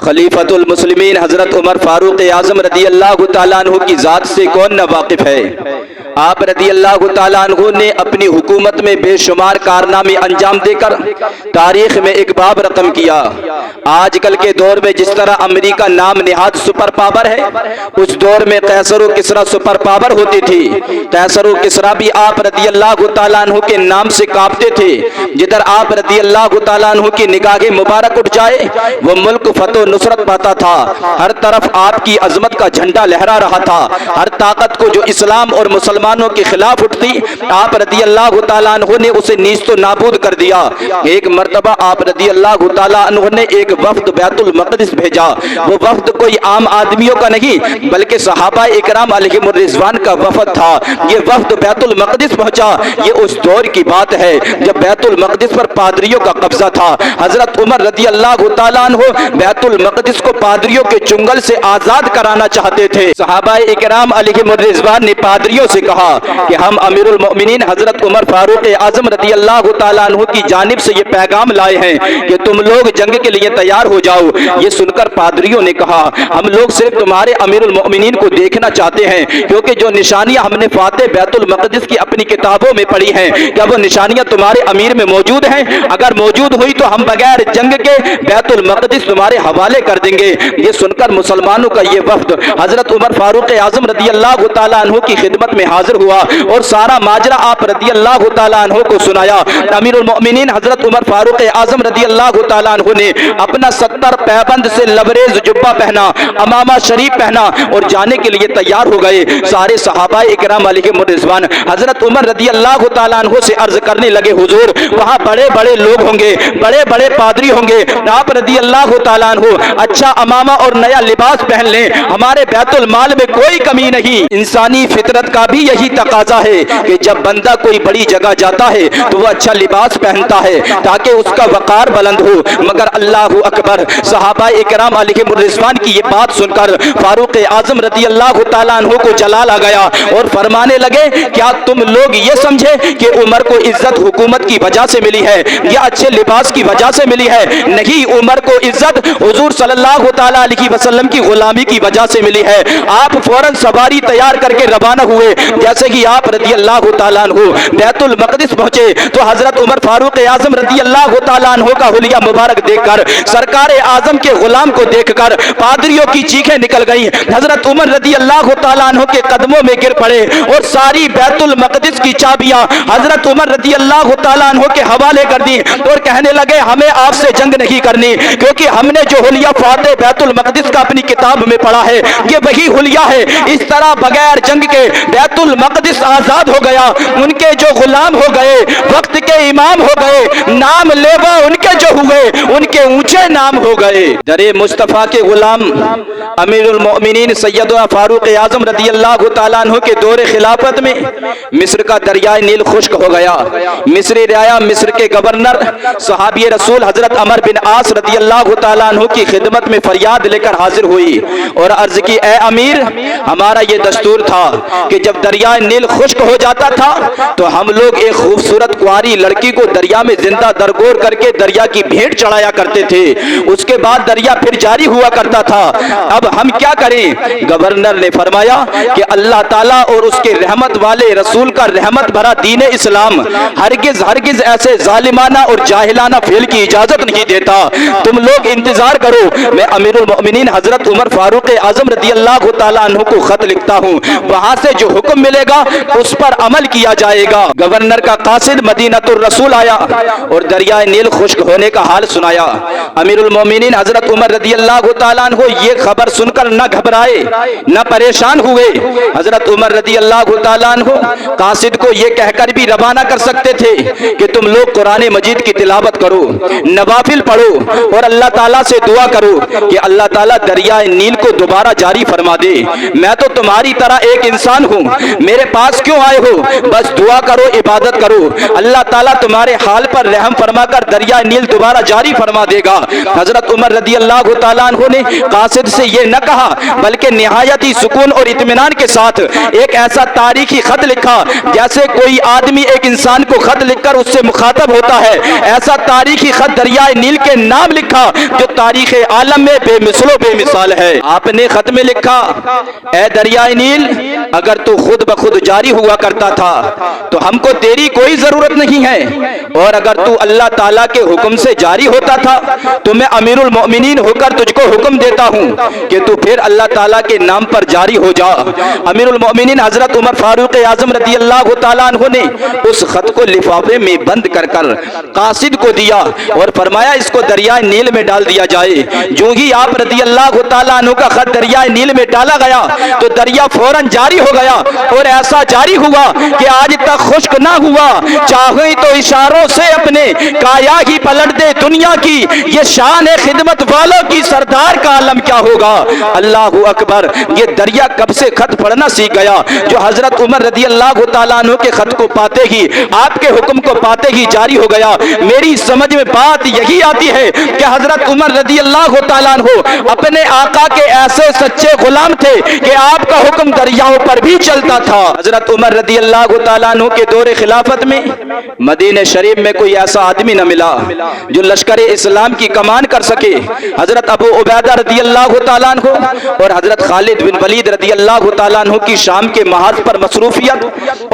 खलीफतुल मुस्लिमीन हजरत उमर फारूक आजम रदी अल्लाह तआला अन्हु की ज़ात से कौन न वाकिफ है। आप रदी अल्लाह तआला अन्हु ने अपनी हुकूमत में बेशुमार कारनामे अंजाम देकर तारीख में एक बाब रकम किया। आजकल के दौर में जिस तरह अमेरिका नाम निहाद सुपर पावर है, उस दौर में कैसर व किसरा सुपर पावर होती थी। कैसर व किसरा भी आप रदी अल्लाह तआला अन्हु के नाम से कांपते थे। जिधर आप रदी अल्लाह तआला अन्हु की निगाह मुबारक उठ जाए वो मुल्क फतह नुसरत पाता था। हर तरफ आपकी अजमत का झंडा लहरा रहा था। हर ताकत को जो इस्लाम और मुसलमानों के खिलाफ उठती, आप रदी अल्लाह तआला अन्हु ने उसे नीस्तो नाबूद कर दिया। एक मर्तबा आप रदी अल्लाह तआला अन्हु ने एक वफ्द बैतुल मक़दिस भेजा। वो वफ्द कोई आम आदमियों का नहीं बल्कि सहाबा इकराम अलैहिमुर रिज़वान का वफ्द था। ये वफ्द बैतुल मक़दिस पहुंचा। ये उस दौर की बात है जब बैतुल मक़दिस पर पादरियों का कब्जा था। हजरत उमर रदी अल्लाह तआला अन्हु बैतुल मक़दिस को पादरियों के चुंगल से आजाद कराना चाहते थे। सहाबा इकराम अलैहिमुर रिज़वान ने पादरियों से कहा कि हम अमीरुल मोमिनीन हजरत उमर फारूक आजम रदी अल्लाह तआला अन्हु की जानिब से ये पैगाम लाए हैं कि तुम लोग जंग के लिए तैयार हो जाओ। ये सुनकर पादरियों ने कहा हम लोग सिर्फ तुम्हारे अमीरुल मोमिनीन को देखना चाहते हैं, क्योंकि जो निशानियां हमने फाते बैतुल मक़दिस की अपनी किताबों में पढ़ी हैं, क्या वो निशानियां तुम्हारे अमीर में मौजूद हैं? अगर मौजूद हुई तो हम बगैर जंग के बैतुल मक़दिस तुम्हारे हवाले कर देंगे। ये सुनकर मुसलमानों का ये वफ्द हजरत उमर फारूक आजम रदी अल्लाह तआला अन्हु की खिदमत में हाजिर हुआ और सारा माजरा आप रदी अल्लाह तआला अन्हु को सुनाया। अमीरुल मोमिनीन हजरत उमर फारूक आजम रदी अल्लाह तआला अन्हु ने अपना 70 पैबंद से लबरेज जुब्बा पहना, अमामा शरीफ पहना और जाने के लिए तैयार हो गए। सारे सहाबा इकराम अलैहिमुर रिज़वान हजरत उमर रदी अल्लाह तआला अन्हु से अर्ज करने लगे, हुजूर वहाँ बड़े बड़े लोग होंगे, बड़े बड़े पादरी होंगे, आप रदी अल्लाह तआला अन्हु अच्छा अमामा और नया लिबास पहन लें, हमारे बैतुल माल में कोई कमी नहीं। इंसानी फितरत का भी यही तकाजा है कि जब बंदा कोई बड़ी जगह जाता है तो वह अच्छा लिबास पहनता है ताकि उसका वकार बुलंद हो। मगर अल्लाह अकबर, सहाबा इकराम अलैहिमुर रिज़वान की ये बात सुनकर फारूक आजम रदी अल्लाह तआला अन्हु को जलाल आ गया और फरमाने लगे, क्या तुम लोग ये समझे कि उमर को इज्जत हुकूमत की वजह से मिली है या अच्छे लिबास की वजह से मिली है? नहीं, उमर को इज्जत हुजूर सल्लल्लाहु तआला अलैहि वसल्लम की गुलामी की वजह से मिली है। आप फौरन सवारी तैयार करके रवाना हुए। जैसे कि आप रदी अल्लाह तआला अन्हु बैतुल मक़दिस पहुंचे तो हजरत उमर फारूक आजम रदी अल्लाह तआला अन्हु का हुलिया मुबारक देखकर, सरकार आजम के गुलाम को देखकर पादरियों की चीखें निकल गई। हजरत उमर रदी अल्लाह तआला अन्हु के कदमों में गिर पड़े और सारी बैतुल मक़दिस की चाबियां हजरत उमर रदी अल्लाह तआला अन्हु के हवाले कर दी और कहने लगे, हमें आपसे जंग नहीं करनी, क्योंकि हमने जो हुलिया फाते बैतुल मक़दिस का अपनी किताब में पढ़ा है ये वही हुलिया है। इस तरह बगैर जंग के बैतुल मक़दिस आजाद हो गया। उनके जो गुलाम हो गए, वक्त के इमाम हो गए, नाम लेवा उनके जो हुए उनके ऊंचे नाम हो गए। दरे मुस्तफ़ा के गुलाम अमीरुल मोमिनीन सैयदना फारूक आजम रदी अल्लाह तआला अन्हु के दौरे खिलाफत में मिस्र का दरियाए नील खुश्क हो गया। मिस्री रियाया मिस्र के गवर्नर सहाबी रसूल हजरत अमर बिन आस रदी अल्लाह तआला अन्हु की खिदमत में फरियाद लेकर हाजिर हुई और अर्ज की, ए अमीर, हमारा ये दस्तूर था कि जब दरियाए नील खुश्क हो जाता था तो हम लोग एक खूबसूरत कुंवारी लड़की को दरिया में जिंदा दरगोर करके दरिया की भेंट चढ़ाया करते थे। उसके बाद दरिया फिर जारी हुआ करता था। अब हम क्या करें? गवर्नर ने फरमाया कि अल्लाह ताला और उसके रहमत वाले रसूल का रहमत भरा दीन इस्लाम हरगिज हरगिज ऐसे जालिमाना और जाहिलाना फेल की इजाजत नहीं देता। तुम लोग इंतजार करो, मैं अमीरुल मोमिनीन हजरत उमर फारूक आजम रदी अल्लाह तआला अन्हु को खत लिखता हूँ, वहां से जो हुक्म मिलेगा उस पर अमल किया जाएगा। गवर्नर का कासिद मदीनतुर रसूल आया और दरियाए नील खुश्क होने का हाल सुनाया। अमीरुल मोमिनीन हजरत उमर रदी अल्लाह तआला अन्हु ये खबर सुनकर न घबराए न परेशान हुए। हजरत उमर रदी अल्लाह तआला अन्हु कासिद को ये कहकर भी रवाना कर सकते थे कि तुम लोग कुरान मजीद की तिलावत करो, नवाफिल पढ़ो और अल्लाह ताला से दुआ करो कि अल्लाह ताला दरियाए नील को दोबारा जारी फरमा दे। मैं तो तुम्हारी तरह एक इंसान हूँ, میرے پاس کیوں آئے ہو؟ بس دعا کرو، عبادت کرو، اللہ تعالیٰ تمہارے حال پر رحم فرما کر دریائے نیل دوبارہ جاری فرما دے گا۔ حضرت عمر رضی اللہ تعالیٰ عنہ نے قاصد سے یہ نہ کہا بلکہ نہایت ہی سکون اور اطمینان کے ساتھ ایک ایسا تاریخی خط لکھا جیسے کوئی آدمی ایک انسان کو خط لکھ کر اس سے مخاطب ہوتا ہے۔ ایسا تاریخی خط دریائے نیل کے نام لکھا جو تاریخ عالم میں بے مثل و بے مثال ہے۔ آپ نے خط میں لکھا، اے دریائے نیل، اگر تو خود بخود جاری ہوا کرتا تھا تو ہم کو تیری کوئی ضرورت نہیں ہے، اور اگر تو اللہ تعالیٰ کے حکم سے جاری ہوتا تھا تو میں امیر المؤمنین ہو کر تجھ کو حکم دیتا ہوں کہ تو پھر اللہ تعالیٰ کے نام پر جاری ہو جا۔ امیر المؤمنین حضرت عمر فاروق اعظم رضی اللہ تعالیٰ عنہ نے اس خط کو لفافے میں بند کر کر قاصد کو دیا اور فرمایا اس کو دریائے نیل میں ڈال دیا جائے۔ جو ہی آپ رضی اللہ تعالیٰ عنہ کا خط دریائے نیل میں ڈالا گیا تو دریا فوراً جاری ہو گیا، اور ایسا جاری ہوا کہ آج تک خشک نہ ہوا۔ چاہے تو اشاروں سے اپنے کایا ہی پلٹ دے دنیا کی، یہ شان ہے خدمت والوں کی، سردار کا عالم کیا ہوگا۔ اللہ اکبر! یہ دریا کب سے خط پڑھنا سیکھ گیا جو حضرت عمر رضی اللہ تعالیٰ عنہ کے خط کو پاتے ہی، آپ کے حکم کو پاتے ہی جاری ہو گیا۔ میری سمجھ میں بات یہی آتی ہے کہ حضرت عمر رضی اللہ تعالیٰ عنہ اپنے آقا کے ایسے سچے غلام تھے کہ آپ کا حکم دریاؤں پر بھی چلتا تھا۔ حضرت عمر رضی اللہ تعالیٰ عنہ کے دور خلافت میں مدینہ شریف میں کوئی ایسا آدمی نہ ملا جو لشکر اسلام کی کمان کر سکے۔ حضرت ابو عبیدہ رضی اللہ تعالیٰ عنہ اور حضرت خالد بن ولید رضی اللہ تعالیٰ عنہ کی شام کے محاذ پر مصروفیت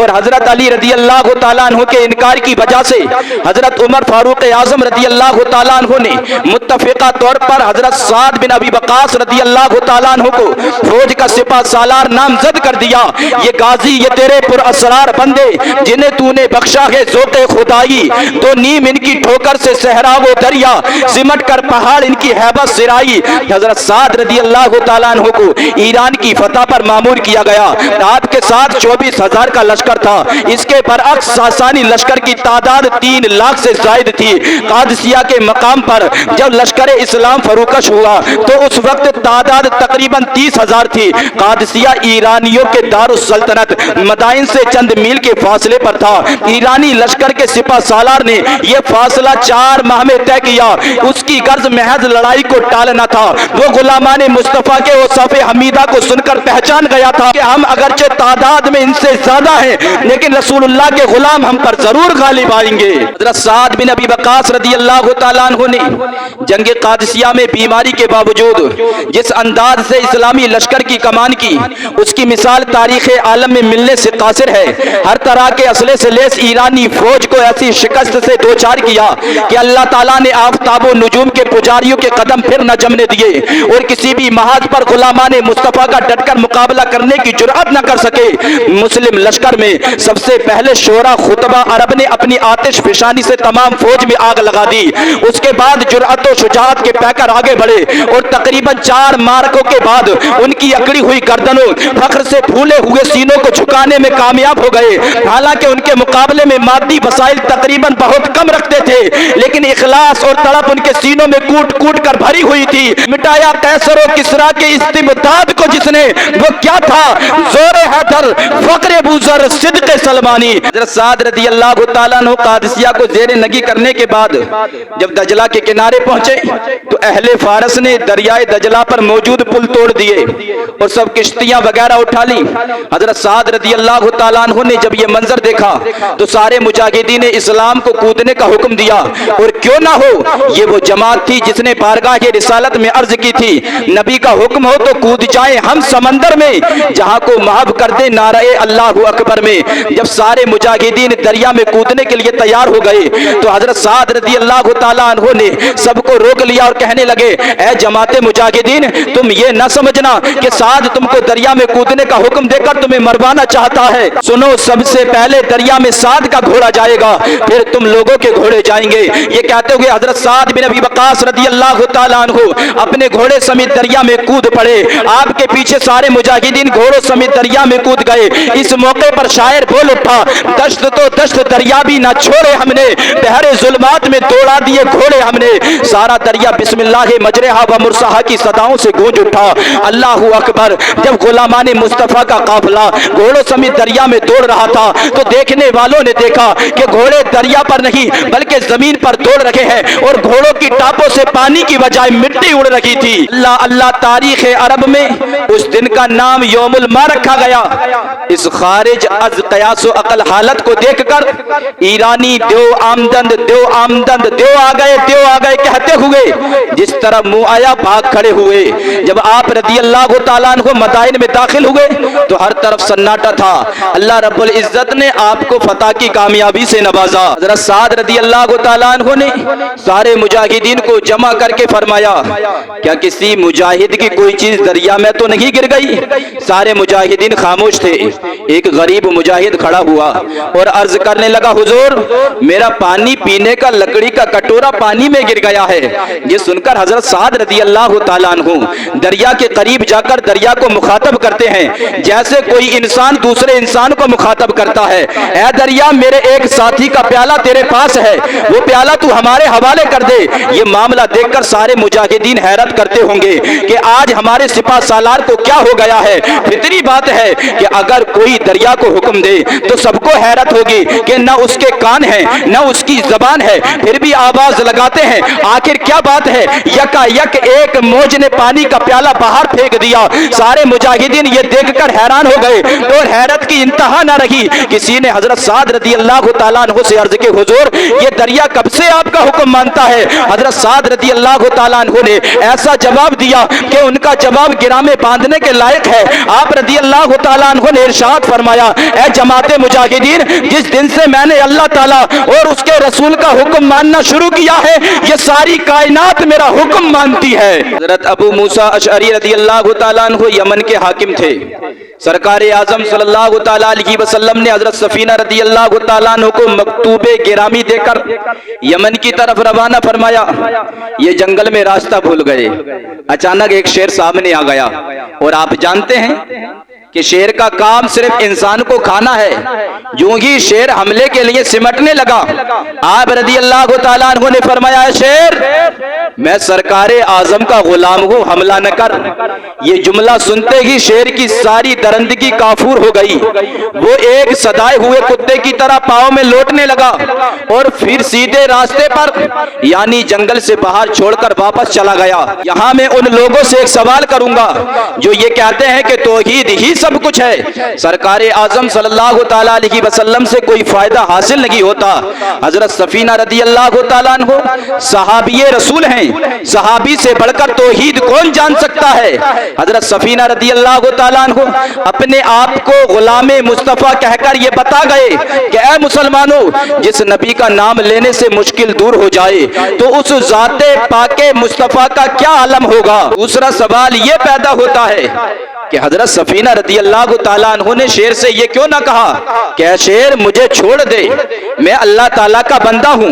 اور حضرت علی رضی اللہ تعالیٰ عنہ کے انکار کی وجہ سے حضرت عمر فاروق اعظم رضی اللہ تعالیٰ عنہ نے متفقہ طور پر حضرت سعد بن ابی وقاص رضی اللہ تعالیٰ عنہ کو فوج کا سپہ سالار نامزد کر دیا۔ یہ غازی، یہ تیرے پر اسرار بندے جنہیں تو نے بخشا ہے ذوق خدائی، تو نیم ان کی ٹھوکر سے صحرا و دریا، سمٹ کر پہاڑ ان کی ہیبت سرائی۔ حضرت سعد رضی اللہ تعالیٰ عنہ کو ایران کی فتح پر مامور کیا گیا۔ آپ کے ساتھ 24,000 کا لشکر تھا، اس کے برعکس ساسانی لشکر کی تعداد 3 لاکھ سے زائد تھی۔ قادسیہ کے مقام پر جب لشکر اسلام فروکش ہوا تو اس وقت تعداد تقریباً 30,000 تھی۔ قادسیہ ایرانیوں کے دار السلطنت مدائن سے چند میل کے فاصلے پر تھا۔ ایرانی لشکر کے سپہ سالار نے یہ فاصلہ 4 ماہ میں طے کیا۔ اس کی غرض محض لڑائی کو ٹالنا تھا۔ وہ غلامان مصطفیٰ کے اوصاف حمیدہ کو سن کر پہچان گیا تھا کہ ہم اگرچہ تعداد میں ان سے زیادہ ہیں لیکن رسول اللہ کے غلام ہم پر ضرور غالب آئیں گے۔ حضرت سعد بن ابی وقاص رضی اللہ تعالیٰ عنہ نے جنگ قادسیہ میں بیماری کے باوجود جس انداز سے اسلامی لشکر کی کمان کی، اس کی مثال تاریخ عالم میں ملنے سے قاصر ہے۔ ہر طرح کے اسلحے سے لیس ایرانی فوج کو ایسی شکست سے دوچار کیا کہ اللہ تعالیٰ نے آفتاب و نجوم کے پجاریوں کے قدم پھر نہ جمنے دیے، اور کسی بھی محاذ پر غلامان مصطفیٰ کا ڈٹ کر مقابلہ کرنے کی جرأت نہ کر سکے۔ مسلم لشکر میں سب سے پہلے شورا خطبہ عرب نے اپنی آتش فشانی سے تمام فوج میں آگ لگا دی۔ اس کے بعد جرأت و شجاعت کے پیکر آگے بڑھے اور تقریباً 4 مارکوں کے بعد ان کی اکڑی ہوئی گردنوں، فخر سے پھولے ہوئے سینوں کو جھکانے میں کامیاب ہو گئے۔ حالانکہ ان کے مقابلے میں مادی وسائل تقریباً بہت کم رکھتے تھے، لیکن اخلاص اور تڑپ ان کے سینوں میں کوٹ کوٹ کر بھری ہوئی تھی۔ مٹایا قیصر و کسریٰ کے استبداد کو جس نے، وہ کیا تھا؟ زور حیدر، فقر بوذر، صدق سلمانی۔ حضرت سعد رضی اللہ تعالیٰ عنہ قادسیہ کو زیر نگی کرنے کے بعد جب دجلہ کے کنارے پہنچے تو اہل فارس نے دریائے دجلہ پر موجود پل توڑ دیے اور سب کشتیاں وغیرہ اٹھا لی۔ حضرت سعد رضی اللہ تعالیٰ عنہ نے جب یہ منظر دیکھا تو سارے مجاہدین اسلام کو کودنے کا حکم دیا، اور کیوں نہ ہو، یہ وہ جماعت تھی جس نے بارگاہ رسالت میں عرض کی تھی، نبی کا حکم ہو تو کود جائیں ہم سمندر میں، جہاں کو محو کر دیں نعرہ اللہ اکبر میں۔ جب سارے مجاہدین دریا میں کودنے کے لیے تیار ہو گئے تو حضرت سعد رضی اللہ تعالیٰ عنہ نے سب کو روک لیا اور کہنے لگے، اے جماعت مجاہدین، تم یہ نہ سمجھنا کہ سعد تم کو دریا میں کودنے کا حکم دے کر تمہیں مروانا چاہتا ہے۔ سنو، سب سے پہلے دریا میں سعد کا گھوڑا جائے گا، پھر تم لوگوں کے گھوڑے جائیں گے۔ یہ کہتے ہوئے حضرت سعد بن ابی وقاص رضی اللہ تعالیٰ عنہ اپنے گھوڑے سمیت دریا میں کود پڑے۔ آپ کے پیچھے سارے مجاہدین گھوڑوں سمیت دریا میں کود گئے۔ اس موقع پر पर शायर बोल उठा, दश्त तो दश्त दरिया भी ना छोड़े हमने, बहरे जुल्मात में दौड़ा दिए घोड़े हमने। सारा दरिया बिस्मिल्लाह मजरेहा व मुरसाहा की सदाओं से गूंज उठा। अल्लाहू अकबर। जब गुलामाने मुस्तफ़ा का काफिला घोड़ों समेत दरिया में दौड़ रहा था तो देखने वालों ने देखा कि घोड़े दरिया पर नहीं बल्कि जमीन पर दौड़ रहे हैं और घोड़ों की टापों से पानी की बजाय मिट्टी उड़ रही थी। अल्लाह अल्लाह, तारीख अरब में उस दिन का नाम यौमुल मा रखा गया। इस खारिज अज कयासो अकल हालत को देखकर ईरानी देव आमदंद देव आ गए कहते हुए जिस तरह मुंह आया भाग खड़े हुए। जब आप रदी अल्लाह तआला अन्हु मदाइन में दाखिल हुए तो हर तरफ सन्नाटा था। अल्लाह रब्बुल इज्जत ने आपको फतह की कामयाबी से नवाजा। हज़रत साद रदी अल्लाह तआला अन्हु ने सारे मुजाहिदीन को जमा करके फरमाया, क्या किसी मुजाहिद की कोई चीज दरिया में तो नहीं गिर गई? सारे मुजाहिदीन खामोश थे। एक गरीब मुजाहिद खड़ा हुआ और अर्ज करने लगा, हुजूर मेरा पानी पीने का लकड़ी का कटोरा पानी में गिर गया है। ये सुनकर हजरत साद रदी अल्लाह तआला अन्हु दरिया के करीब जाकर दरिया को मुखातब करते हैं जैसे कोई इंसान दूसरे इंसान को मुखातब करता है। ऐ दरिया, मेरे एक साथी का प्याला तेरे पास है, वो प्याला तू हमारे हवाले कर दे। ये मामला देखकर सारे मुजाहिदीन हैरत करते होंगे कि आज हमारे सिपा सालार को क्या हो गया है। फितरी बात है कि अगर कोई दरिया को हुक्म दे तो सबको हैरत होगी कि न उसके कान है न उसकी जबान है, फिर भी आवाज लगाते हैं। आखिर क्या बात है? यकायक एक मौज ने पानी का प्याला बाहर फेंक दिया। सारे मुजाहिदीन ये देखकर हैरान हो गए और हैरत की इंतहा न रही। किसी ने हजरत साद रदी अल्लाह तआला अन्हु से अर्ज की, हुजूर ये दरिया कब से आपका हुक्म मानता है? हजरत साद रदी अल्लाह तआला अन्हु ने ऐसा जवाब दिया कि उनका जवाब गिरा में बांधने के लायक है। आप रदी अल्लाह तआला अन्हु ने इरशाद फरमाया, ऐ जमाते मुजाहिदीन, जिस दिन से मैंने अल्लाह ताला और उसके रसूल का हुक्म मानना शुरू किया है ये सारी कायनात मेरा हुक्म मानती है। हजरत अबू मूसा अशअरी रदी अल्लाह तआला अन्हु यमन के हाकिम थे। सरकार आजम सल्लल्लाहु तआला अलैहि वसल्लम ने हजरत सफीना रदी अल्लाह तआला अन्हु को मकतूबे गिरामी देकर यमन की तरफ रवाना फरमाया। ये जंगल में रास्ता भूल गए। अचानक एक शेर सामने आ गया और आप जानते हैं कि शेर का काम सिर्फ इंसान को खाना है। यूं ही शेर हमले के लिए सिमटने लगा। आप रदी अल्लाह तआला अन्हु ने फरमाया, शेर मैं सरकारे आजम का गुलाम हूं, हमला न कर। ये जुमला सुनते ही शेर की सारी दरंदगी काफूर हो गई। वो एक सदाए हुए कुत्ते की तरह पांव में लौटने लगा और फिर सीधे रास्ते पर यानी जंगल से बाहर छोड़कर वापस चला गया। यहाँ मैं उन लोगों से एक सवाल करूंगा जो ये कहते हैं कि तौहीद ही सब कुछ है। सरकारे आजम सल्लल्लाहु तआला अलैहि वसल्लम से कोई फायदा हासिल नहीं होता। हजरत सफीना रदी अल्लाह तआला अन्हु सहाबिये रसूल हैं। सहाबी से बढ़कर तौहीद कौन जान सकता है? हजरत सफीना रदी अल्लाह तआला अन्हु अपने आप को गुलामे मुस्तफा कहकर ये बता गए कि ऐ मुसलमानों, जिस नबी का नाम लेने से मुश्किल दूर हो जाए तो उस जाते पाके मुस्तफा का क्या आलम होगा। दूसरा सवाल ये पैदा होता है कि हजरत सफीना रदी अल्लाह तआला अन्हु ने शेर से ये क्यों ना कहा कि शेर मुझे छोड़ दे, मैं अल्लाह ताला का बंदा हूँ।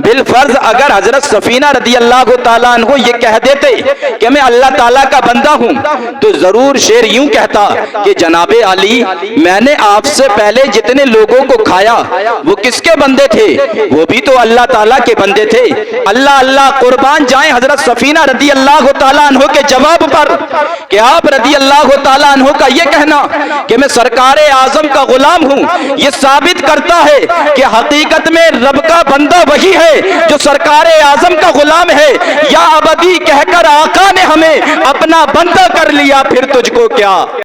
बिल फर्ज अगर हजरत सफीना रदी अल्लाह तआला अन्हु ये कह देते कि मैं अल्लाह ताला का बंदा हूँ तो जरूर शेर यूं कहता कि जनाबे अली, मैंने आपसे पहले जितने लोगों को खाया वो किसके बंदे थे? वो भी तो अल्लाह ताला के बंदे थे। अल्लाह अल्लाह कुर्बान जाए हजरत सफीना रदी अल्लाह तआला अन्हु के जवाब पर कि आप रदी अल्लाह तआला अन्हु का ये कहना कि मैं सरकारे आजम का गुलाम हूँ ये साबित करता है कि हकीकत में रब का बंदा वही है जो सरकारे आजम का गुलाम है। या अबदी कहकर आका ने हमें अपना बंदा कर लिया, फिर तुझको क्या।